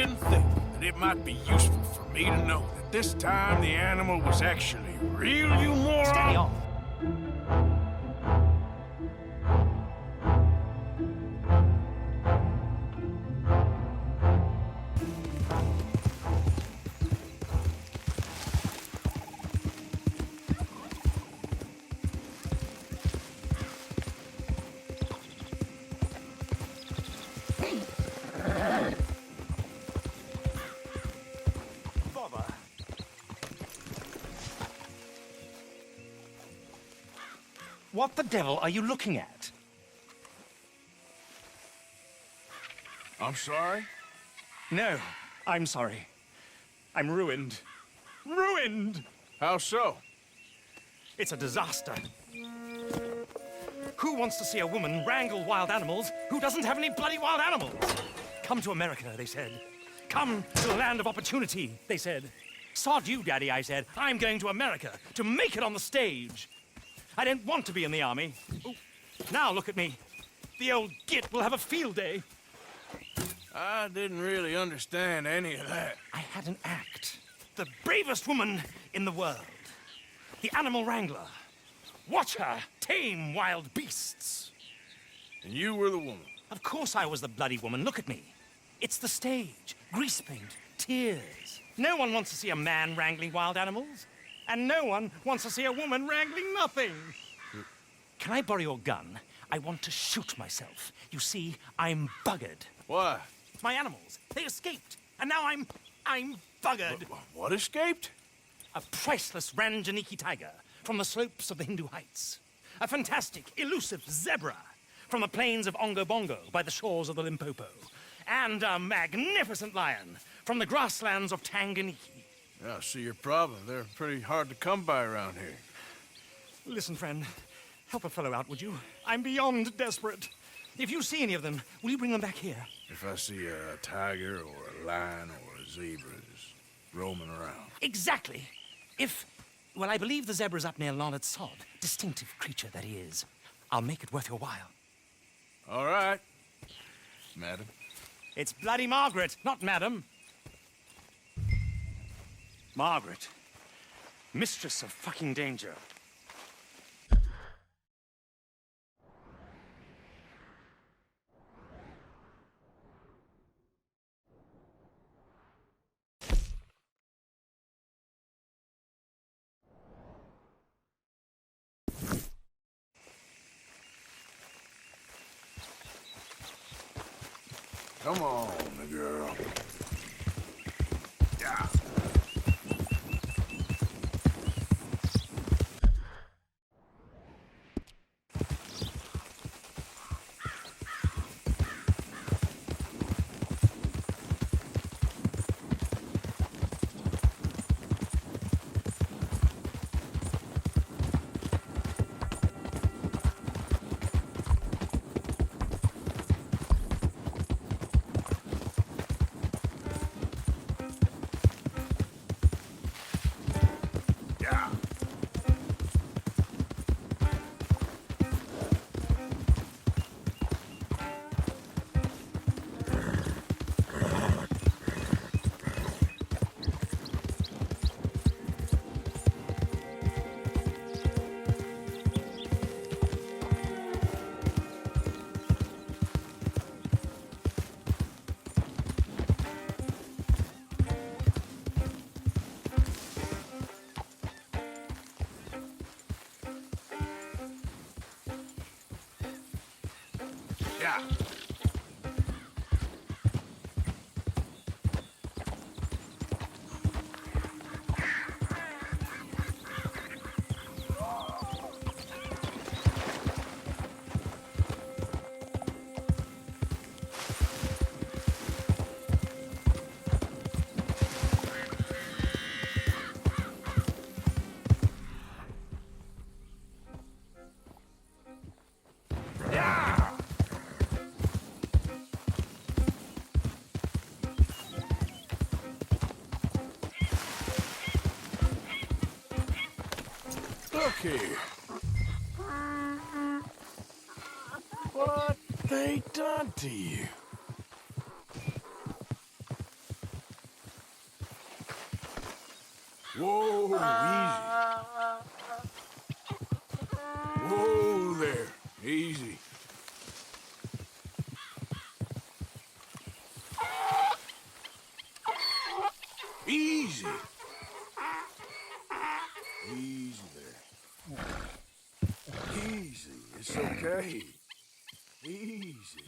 didn't think that it might be useful for me to know that this time the animal was actually real, you moron? Steady on. What the devil are you looking at? I'm sorry? No, I'm sorry. I'm ruined. Ruined! How so? It's a disaster. Who wants to see a woman wrangle wild animals who doesn't have any bloody wild animals? Come to America, they said. Come to the land of opportunity, they said. Sod you, Daddy, I said. I'm going to America to make it on the stage. I don't want to be in the army. Ooh. Now look at me. The old git will have a field day. I didn't really understand any of that. I had an act. The bravest woman in the world. The animal wrangler. Watch her tame wild beasts. And you were the woman? Of course I was the bloody woman. Look at me. It's the stage. Grease paint. Tears. No one wants to see a man wrangling wild animals. And no one wants to see a woman wrangling nothing. Can I borrow your gun? I want to shoot myself. You see, I'm buggered. Why? My animals, they escaped. And now I'm buggered. What escaped? A priceless Ranjaniki tiger from the slopes of the Hindu Heights. A fantastic, elusive zebra from the plains of Ongo Bongo by the shores of the Limpopo. And a magnificent lion from the grasslands of Tanganyika. Yeah, I see your problem. They're pretty hard to come by around here. Listen, friend, help a fellow out, would you? I'm beyond desperate. If you see any of them, will you bring them back here? If I see a tiger or a lion or a zebra just roaming around. Exactly. Well, I believe the zebra's up near Larned Sod. Distinctive creature that he is. I'll make it worth your while. All right, madam. It's bloody Margaret, not madam. Margaret. Mistress of fucking danger. Come on, girl. Yeah. Yeah. Look here. What they done to you? Whoa, easy. Whoa there. Easy. Easy. Easy there. Easy. It's okay. Easy.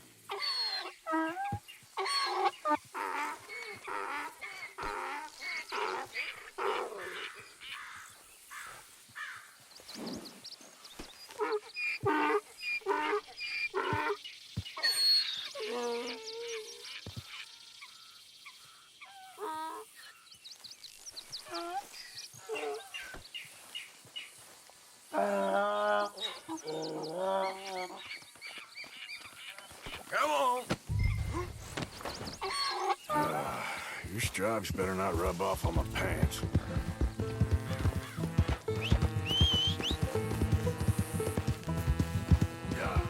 Come on. Your stripes better not rub off on my pants. Yeah.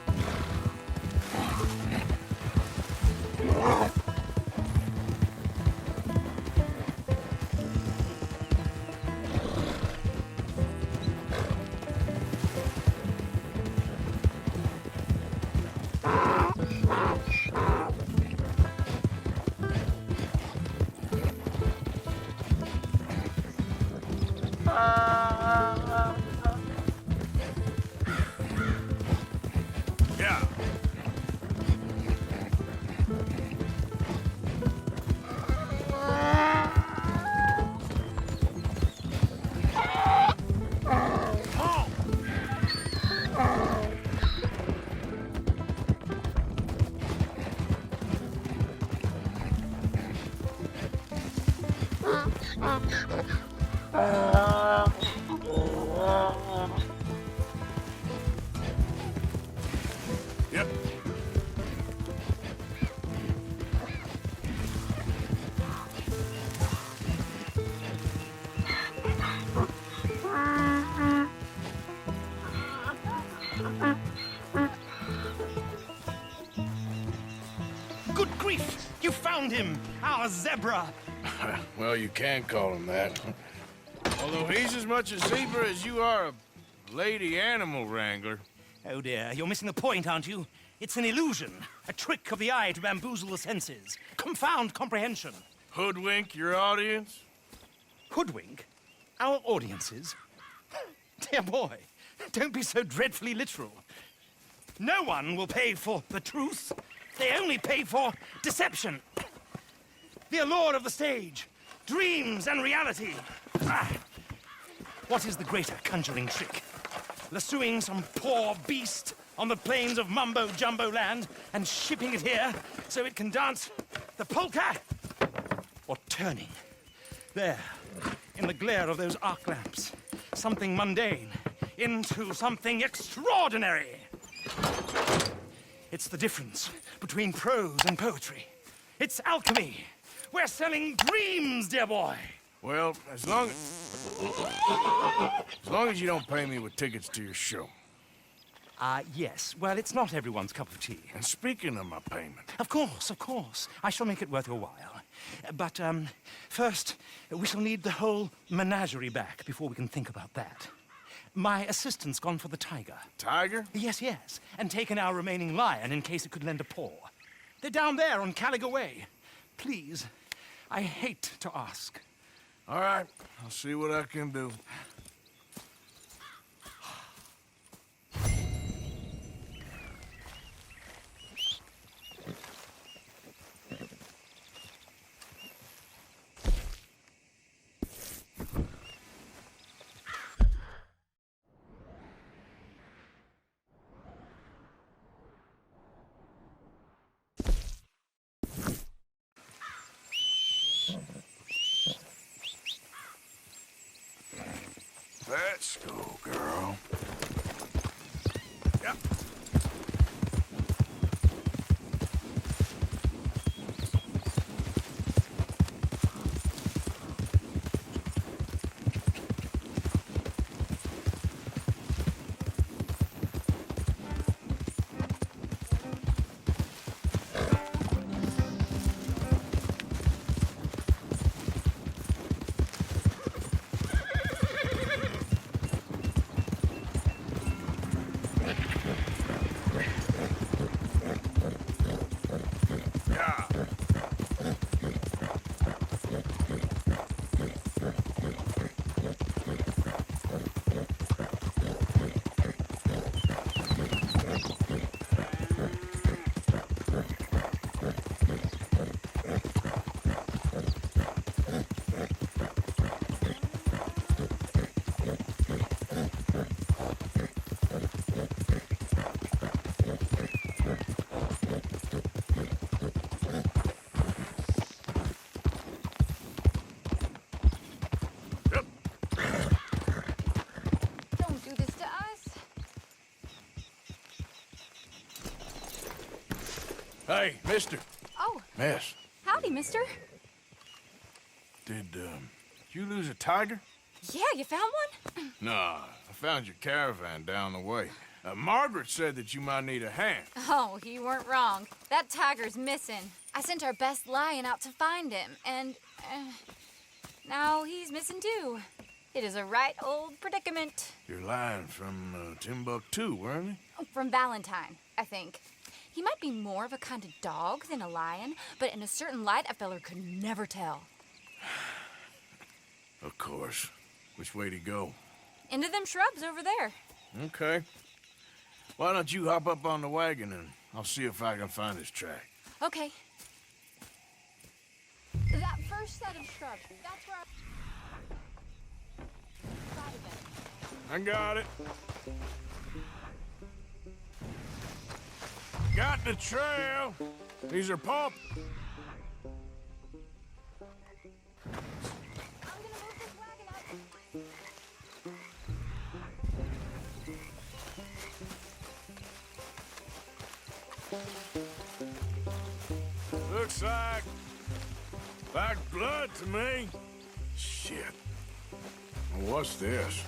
Yeah. Yep. Good grief! You found him! Our zebra! Well, you can call him that. Although he's as much a zebra as you are a lady animal wrangler. Oh dear, you're missing the point, aren't you? It's an illusion, a trick of the eye to bamboozle the senses, confound comprehension. Hoodwink your audience? Hoodwink? Our audiences? Dear boy, don't be so dreadfully literal. No one will pay for the truth. They only pay for deception. The allure of the stage, dreams and reality. Ah. What is the greater conjuring trick? Lassoing some poor beast on the plains of mumbo-jumbo land and shipping it here so it can dance the polka? Or turning, there, in the glare of those arc lamps, something mundane into something extraordinary? It's the difference between prose and poetry. It's alchemy. We're selling dreams, dear boy. Well, as long as you don't pay me with tickets to your show. Yes. Well, it's not everyone's cup of tea. And speaking of my payment, Of course, of course. I shall make it worth your while. But, first, we shall need the whole menagerie back before we can think about that. My assistant's gone for the tiger. tiger? Yes, yes. And taken our remaining lion in case it could lend a paw. They're down there on Caliga Way. Please, I hate to ask. All right, I'll see what I can do. Let's go, girl. Yep. Hey, mister. Oh, Miss, howdy, mister. did you lose a tiger? Yeah, you found one? Nah, I found your caravan down the way. Margaret said that you might need a hand. Oh, you weren't wrong. That tiger's missing. I sent our best lion out to find him, and now he's missing too. It is a right old predicament. Your lion from Timbuktu, weren't he? From Valentine, I think. He might be more of a kind of dog than a lion, but in a certain light, a feller could never tell. Of course. Which way to go? Into them shrubs over there. Okay. Why don't you hop up on the wagon and I'll see if I can find his track. Okay. That first set of shrubs, that's where I got it. Got the trail. These are pulp. I'm gonna move this wagon up. Looks like blood to me. Shit. Well, what's this?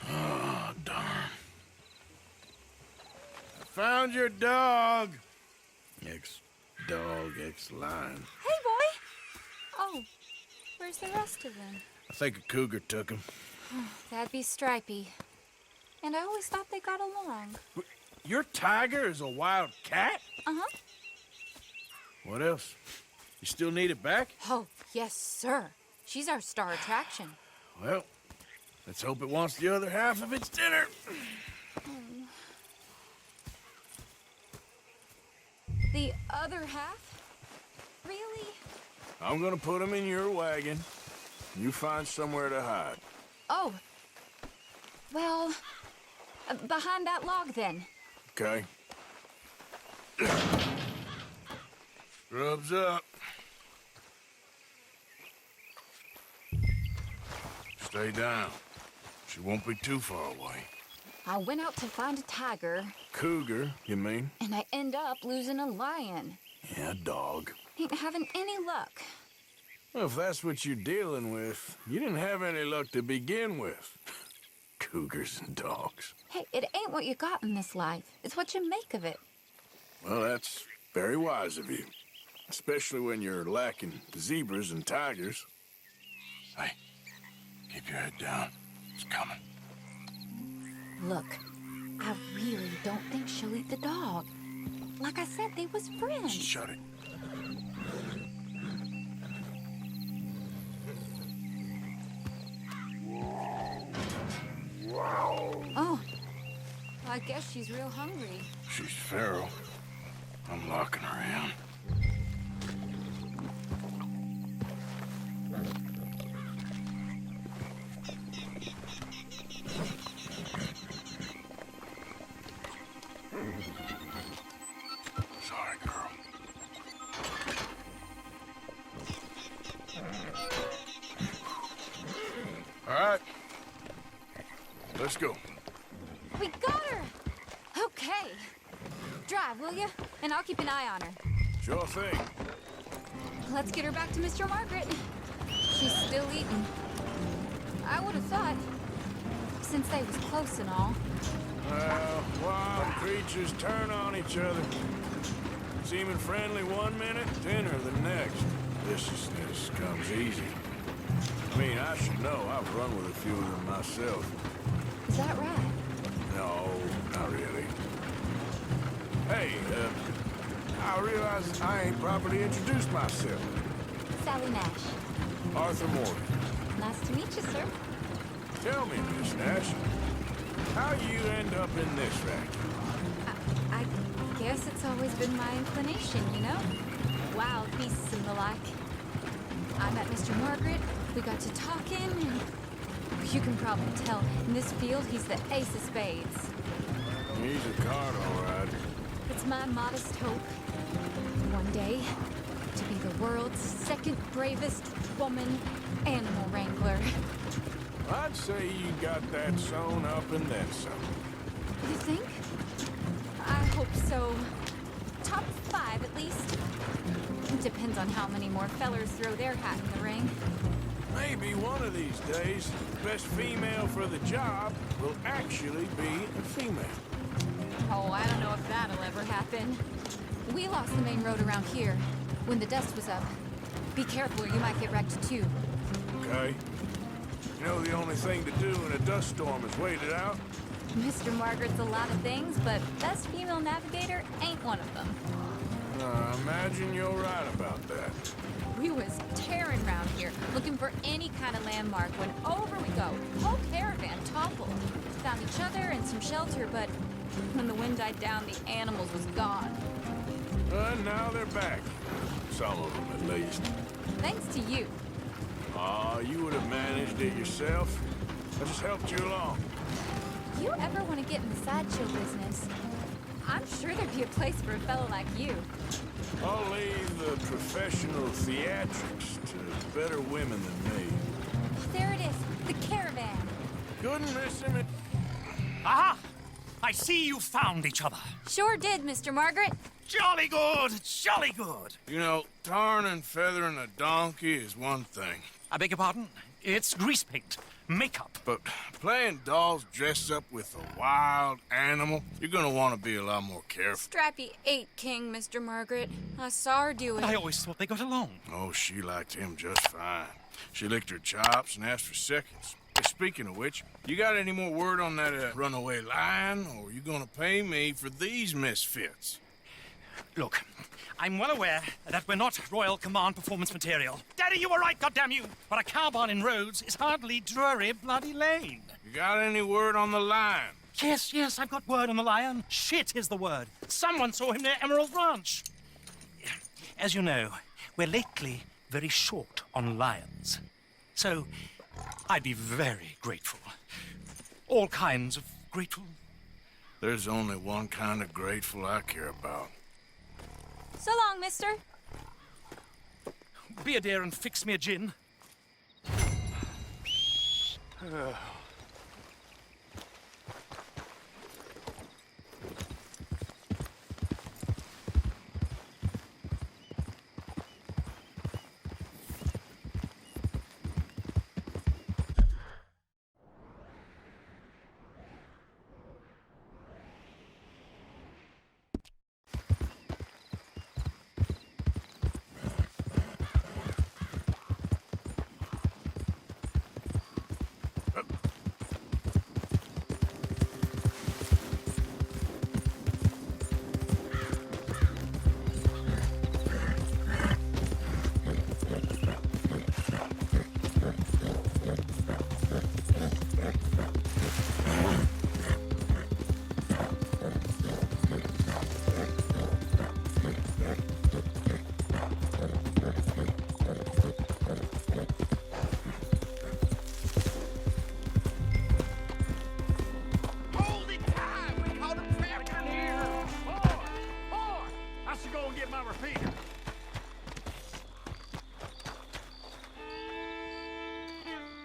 Oh, darn. I found your dog. Ex-dog, ex-lion. Hey, boy! Oh, where's the rest of them? I think a cougar took him. That'd be Stripey. And I always thought they got along. Your tiger is a wild cat? Uh-huh. What else? You still need it back? Oh, yes, sir. She's our star attraction. Well, let's hope it wants the other half of its dinner. The other half? Really? I'm gonna put him in your wagon. You find somewhere to hide. Oh. Well, behind that log, then. Okay. Scrubs up. Stay down. She won't be too far away. I went out to find a tiger, Cougar, you mean? and I end up losing a lion. Yeah, dog. Ain't having any luck. Well, if that's what you're dealing with, you didn't have any luck to begin with. Cougars and dogs. Hey, it ain't what you got in this life. It's what you make of it. Well, that's very wise of you. Especially when you're lacking zebras and tigers. Hey, keep your head down. It's coming. Look, I really don't think she'll eat the dog. Like I said, they was friends. Shut it. Oh, I guess she's real hungry. She's feral. I'm locking her in. Sorry, girl. All right. Let's go. We got her! Okay. Drive, will you? And I'll keep an eye on her. Sure thing. Let's get her back to Mr. Margaret. She's still eating. I would have thought, since they was close and all. Well, wild creatures turn on each other. Seeming friendly one minute, dinner the next. Viciousness comes easy. I mean, I should know. I've run with a few of them myself. Is that right? No, not really. Hey, I realize I ain't properly introduced myself. Sally Nash. Arthur Morgan. Nice to meet you, sir. Tell me, Miss Nash, how you end up in this racket? I guess it's always been my inclination, you know? Wild beasts and the like. I met Mr. Margaret, we got to talking, and you can probably tell, in this field, he's the ace of spades. He's a card, all right. It's my modest hope. One day, to be the world's second bravest woman animal wrangler. I'd say you got that sewn up and then some. You think? I hope so. Top 5, at least. Depends on how many more fellers throw their hat in the ring. Maybe one of these days, the best female for the job will actually be a female. Oh, I don't know if that'll ever happen. We lost the main road around here when the dust was up. Be careful or you might get wrecked too. Okay? You know the only thing to do in a dust storm is wait it out? Mr. Margaret's a lot of things, but best female navigator ain't one of them. I imagine you're right about that. We was tearing around here, looking for any kind of landmark when over we go. Whole caravan toppled. Found each other and some shelter, but when the wind died down, the animals was gone. Now they're back. Some of them, at least. Thanks to you. Aw, you would have managed it yourself. I just helped you along. You ever want to get in the sideshow business? I'm sure there'd be a place for a fellow like you. I'll leave the professional theatrics to better women than me. There it is, the caravan. Couldn't miss him. Aha! I see you found each other. Sure did, Mr. Margaret. Jolly good, jolly good. You know, tarring and feathering a donkey is one thing. I beg your pardon? It's grease paint, makeup. But playing dolls dressed up with a wild animal, you're gonna want to be a lot more careful. Strappy ate King, Mr. Margaret. I saw her do it. I always thought they got along. Oh, she liked him just fine. She licked her chops and asked for seconds. Hey, speaking of which, you got any more word on that runaway lion, or are you gonna pay me for these misfits? Look, I'm well aware that we're not Royal Command performance material. Daddy, you were right, goddamn you! But a caravan in Rhodes is hardly Drury Bloody Lane. You got any word on the lion? Yes, I've got word on the lion. Shit is the word. Someone saw him near Emerald Ranch. As you know, we're lately very short on lions. So, I'd be very grateful. All kinds of grateful. There's only one kind of grateful I care about. So long, mister. Be a dear and fix me a gin.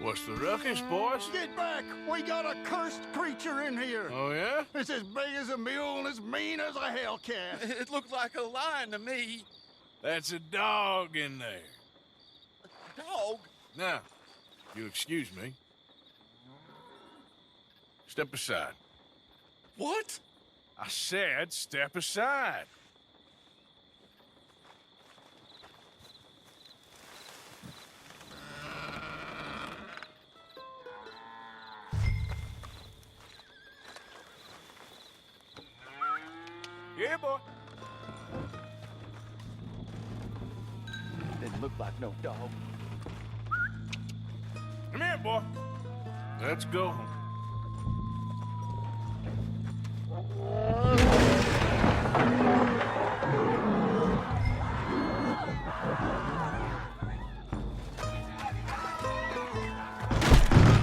What's the ruckus, boys? Get back! We got a cursed creature in here! Oh, yeah? It's as big as a mule and as mean as a hellcat. It looked like a lion to me. That's a dog in there. Dog? Now, you'll excuse me. Step aside. What? I said step aside. Yeah, boy. Didn't look like no dog. Come here, boy. Let's go.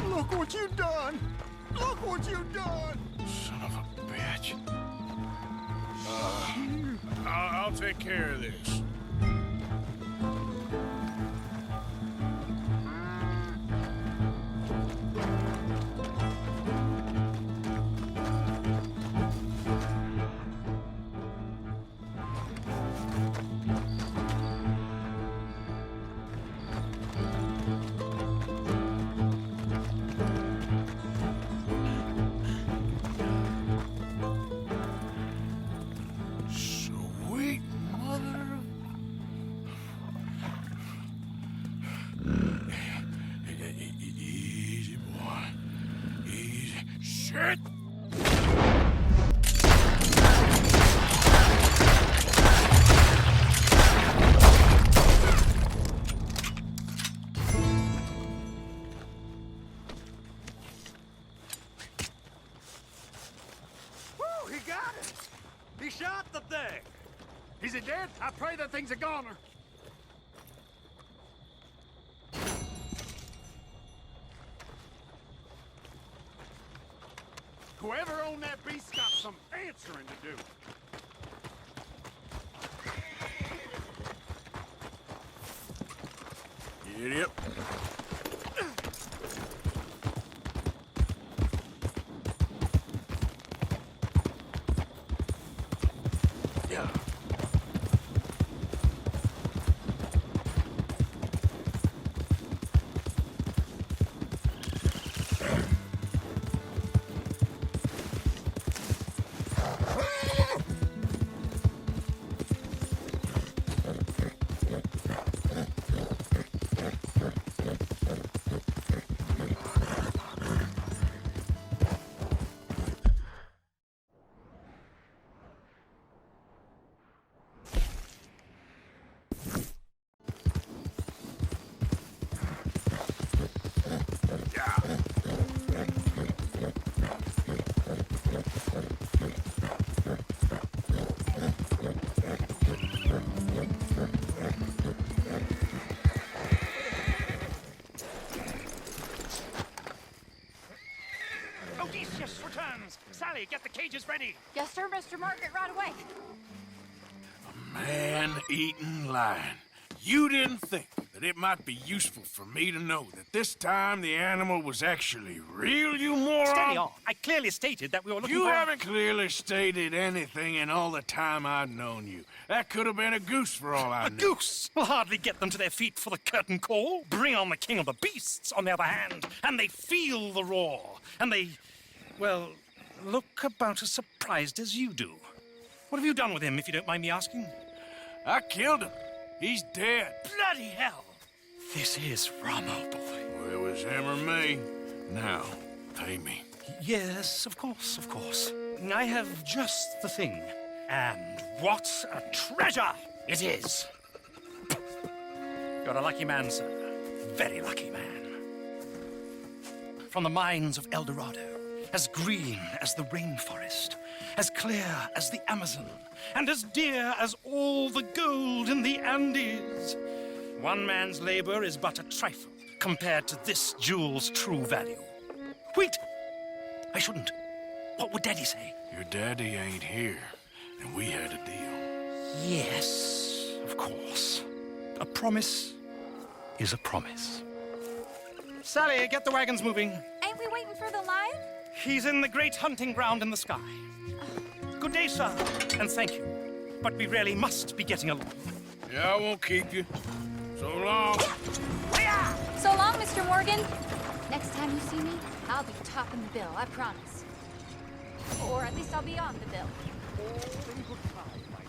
Look what you done! Look what you done! Son of a bitch. I'll take care of this. Margaret! Woo, he got it! He shot the thing! Is it dead? I pray that thing's a goner. Whoever owned that beast's got some answering to do. Yep. Yeah. Odysseus returns! Sally, get the cages ready! Yes, sir, Mr. Margaret, right away. Man-eating lion. You didn't think that it might be useful for me to know that this time the animal was actually real, you moron? Steady on. I clearly stated that we were looking You for... haven't clearly stated anything in all the time I've known you. That could have been a goose for all I A knew. goose will hardly get them to their feet for the curtain call. Bring on the king of the beasts, on the other hand, and they feel the roar. And they, well, look about as surprised as you do. What have you done with him, if you don't mind me asking? I killed him. He's dead. Bloody hell! This is remarkable. Well, it was him or me. Now, pay me. Yes, of course, of course. I have just the thing. And what a treasure it is! You're a lucky man, sir. Very lucky man. From the mines of El Dorado, as green as the rainforest, as clear as the Amazon, and as dear as all the gold in the Andes. One man's labor is but a trifle compared to this jewel's true value. Wait! I shouldn't. What would Daddy say? Your daddy ain't here, and we had a deal. Yes, of course. A promise is a promise. Sally, get the wagons moving. Ain't we waiting for the lion? He's in the great hunting ground in the sky. Good day, sir, and thank you. But we really must be getting along. Yeah, I won't keep you. So long. So long, Mr. Morgan. Next time you see me, I'll be topping the bill, I promise. Or at least I'll be on the bill. All in good time, my